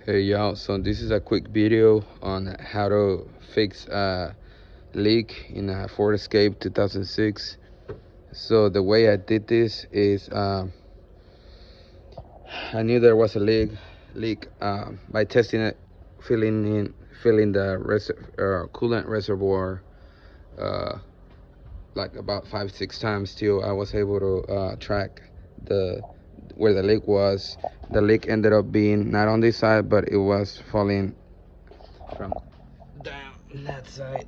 Hey y'all, so this is a quick video on how to fix a leak in a Ford Escape 2006. So the way I did this is I knew there was a leak by testing it, filling the coolant reservoir uh, like about 5-6 times till I was able to track the where the leak was. The leak ended up being not on this side, but it was falling from down that side.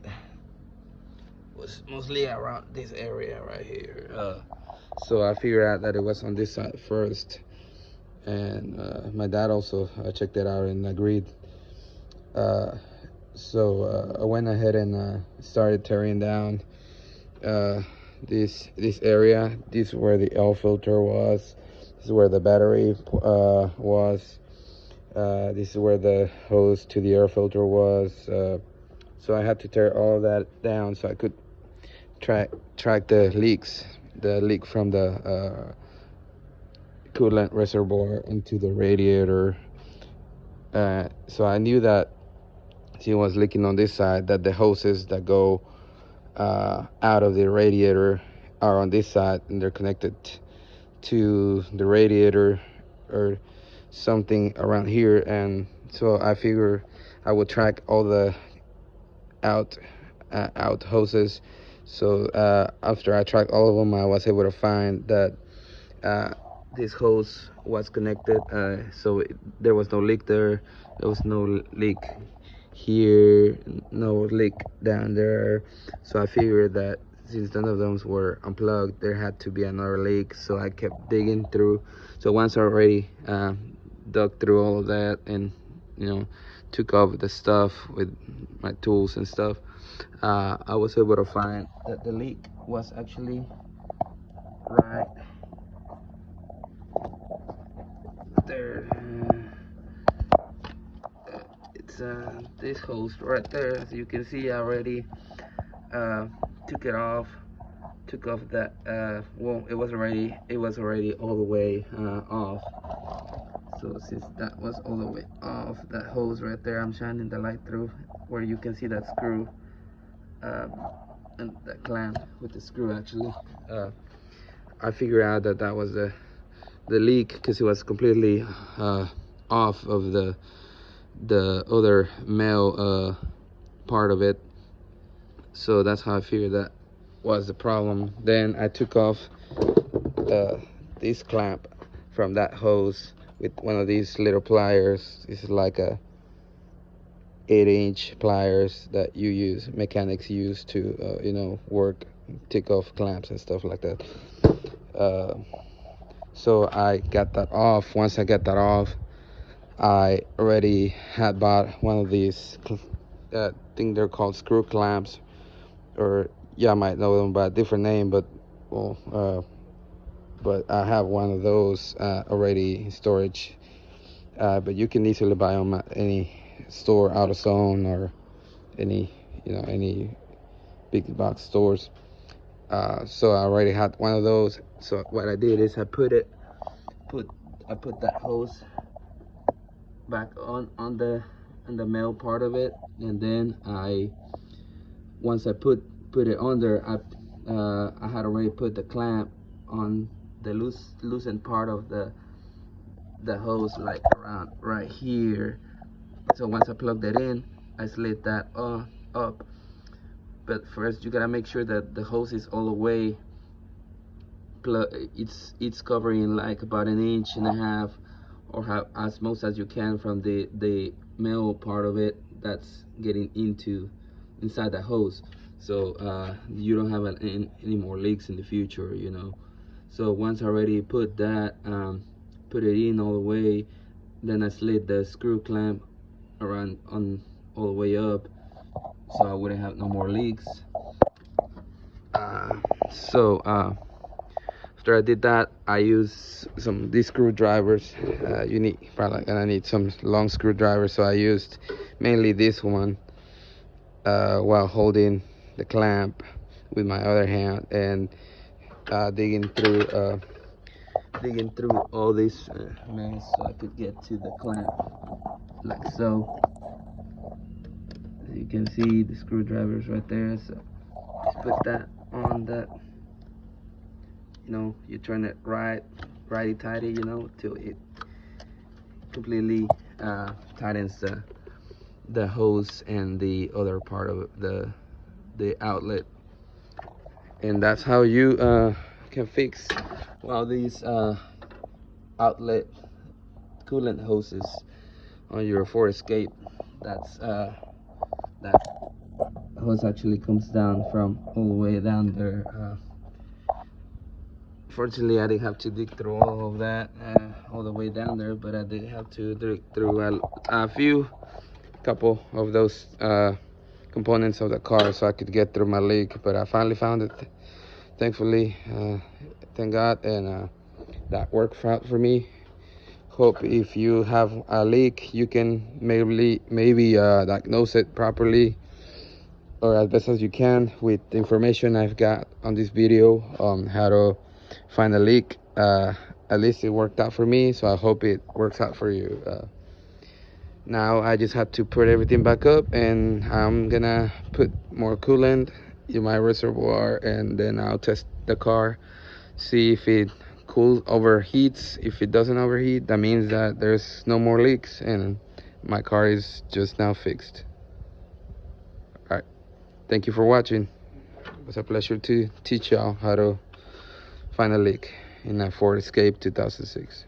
Was mostly around this area right here. So I figured out that it was on this side first, and my dad also checked it out and agreed. Uh, so I went ahead and started tearing down uh, this area. This is where the air filter was. This is where the battery was. This is where the hose to the air filter was. So I had to tear all of that down so I could track the leak from the coolant reservoir into the radiator. So I knew that it was leaking on this side, that the hoses that go out of the radiator are on this side, and they're connected to the radiator or something around here. And so I figured I would track all the out out hoses. So after I tracked all of them, I was able to find that uh, this hose was connected, so there was no leak there. There was no leak here, no leak down there. So I figured that since none of them were unplugged, there had to be another leak. So I kept digging through. So once I already dug through all of that and took off the stuff with my tools and stuff, I was able to find that the leak was actually right there. It's this hose right there. As you can see, I already uh, took it off. Took off that. Well, it was already all the way off. So since that was all the way off, that hose right there, I'm shining the light through where you can see that screw and that clamp with the screw actually. I figured out that that was the leak because it was completely off of the other male part of it. So that's how I figured that was the problem. Then I took off this clamp from that hose with one of these little pliers. This is like a 8-inch pliers that mechanics use to work, take off clamps and stuff like that. So I got that off. Once I got that off, I already had bought one of these I think they're called screw clamps, or yeah, I might know them by a different name, but but I have one of those already in storage. But you can easily buy them at any store, AutoZone, or any big box stores. So I already had one of those. So what I did is I put that hose back on the male part of it, and then once I put it on there, I had already put the clamp on the loosened part of the hose, like around right here. So once I plugged that in, I slid that up. But first you gotta make sure that the hose is all the way it's covering like about 1.5 inches, or as most as you can from the male part of it that's getting inside the hose, so you don't have any more leaks in the future. So once I already put that put it in all the way, then I slid the screw clamp around on all the way up, so I wouldn't have no more leaks. So after I did that, I used these screwdrivers. Probably gonna need some long screwdrivers, so I used mainly this one while holding the clamp with my other hand and digging through all this mess so I could get to the clamp. like so. As you can see, the screwdrivers right there. So just put that on that. You know, you turn it righty tighty, you know, till it completely tightens the hose and the other part of the outlet. And that's how you can fix, well, these outlet coolant hoses on your Ford Escape. That hose actually comes down from all the way down there. Fortunately, I didn't have to dig through all of that all the way down there, but I did have to dig through a couple of those components of the car so I could get through my leak. But I finally found it, thankfully. Thank God, and that worked out for me. Hope if you have a leak, you can maybe diagnose it properly or as best as you can with the information I've got on this video on how to find a leak. At least it worked out for me, so I hope it works out for you. Now I just have to put everything back up, and I'm gonna put more coolant in my reservoir, and then I'll test the car, see if it overheats. If it doesn't overheat, that means that there's no more leaks and my car is just now fixed. All right, thank you for watching. It was a pleasure to teach y'all how to find a leak in a Ford Escape 2006.